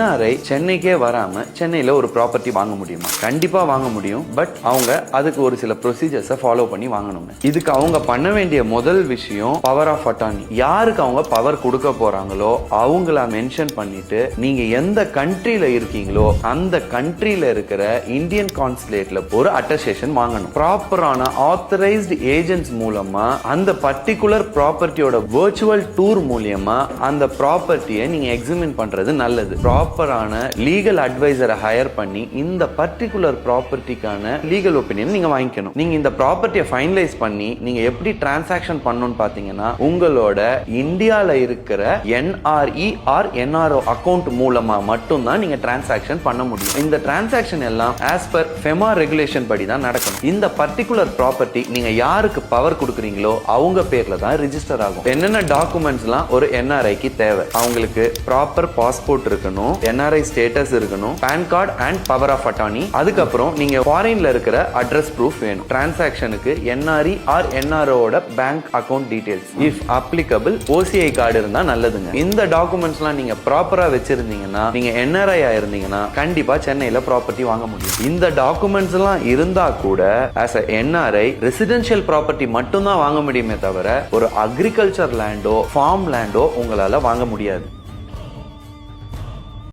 NRI சென்னைக்கே வராம சென்னையில ஒரு ப்ராப்பர்ட்டி வாங்க முடியுமா? கண்டிப்பா வாங்க முடியும். பட் அவங்க அதுக்கு ஒரு சில ப்ரொசீஜர்ஸை ஃபாலோ பண்ணி வாங்கணுங்க. இதுக்கு அவங்க பண்ண வேண்டிய முதல் விஷயம் பவர் ஆஃப் அட்டார்னி. யாருக்கு அவங்க பவர் கொடுக்க போறாங்களோ அவங்கள மென்ஷன் பண்ணிட்டு நீங்க எந்த கண்ட்ரில இருக்கீங்களோ அந்த கண்ட்ரில இருக்கிற இந்தியன் கான்சுலேட்ல ஒரு அட்டஸ்டேஷன் வாங்கணும். ப்ராப்பரான ஆத்தரைஸ்டு ஏஜென்ட்ஸ் மூலமா அந்த பர்டிகுலர் ப்ராப்பர்ட்டியோட வர்ச்சுவல் டூர் மூலியமா அந்த ப்ராப்பர்ட்டியை நீங்க எக்ஸாமின் பண்றது நல்லது. ப்ராப்பரான லீகல் அட்வைசரை ஹையர் பண்ணி இந்த பர்டிகுலர் ப்ராப்பர்ட்டிக்கான லீகல் ஒப்பீனியன் நீங்க வாங்கிக்கணும். நீங்க இந்த ப்ராப்பர்ட்டியை ஃபைனலைஸ் பண்ணி நீங்க எப்படி டிரான்சாக்ஷன் பண்ணணும்னு பாத்தீங்கன்னா உங்களோட இந்தியால இருக்கிற என்ஆர்இ ஆர் என்ஆர்ஓ அக்கௌண்ட் மூலமா மட்டும்தான் நீங்க டிரான்சாக்ஷன் பண்ண முடியும். இந்த டிரான்சாக்ஷன் எல்லாம் ஆஸ் பர் ஃபெமா ரெகுலேஷன் படி தான் நடக்கணும். இந்த பர்டிகுலர் ப்ராப்பர்ட்டி நீங்க யாருக்கு பவர் கொடுக்குறீங்களோ அவங்க பேர்ல தான் ரிஜிஸ்டர் ஆகும். என்னென்ன டாக்குமெண்ட்ஸ்லாம் ஒரு என்ஆர்ஐக்கு தேவை? அவங்களுக்கு ப்ராப்பர் பாஸ்போர்ட் இருக்கணும், என்ஆர்ஐ ஸ்டேட்டஸ் இருக்கணும், PAN card and power of attorney. அதுக்கப்புறம் நீங்க ஃபாரின்ல இருக்கிற அட்ரஸ் ப்ரூஃப் வேணும். டிரான்சாக்ஷனுக்கு என்ஆர்இ ஆர் என்ஆர்ஓட bank account details, if applicable OCI card இருந்தா நல்லதுங்க. இந்த டாக்குமெண்ட்ஸ்லாம் நீங்க ப்ராப்பரா வச்சிருந்தீங்கன்னா, நீங்க என்ஆர்ஐ ஆயிருந்தீங்கன்னா கண்டிப்பா சென்னையில ப்ராப்பர்ட்டி வாங்க முடியும். இந்த டாக்குமெண்ட்ஸ் எல்லாம் இருந்தா கூட as a NRI residential property மட்டும் தான் வாங்க முடியுமே தவிர ஒரு அக்ரிகல்ச்சர் லேண்டோ ஃபார்ம் லேண்டோ உங்களால வாங்க முடியாது.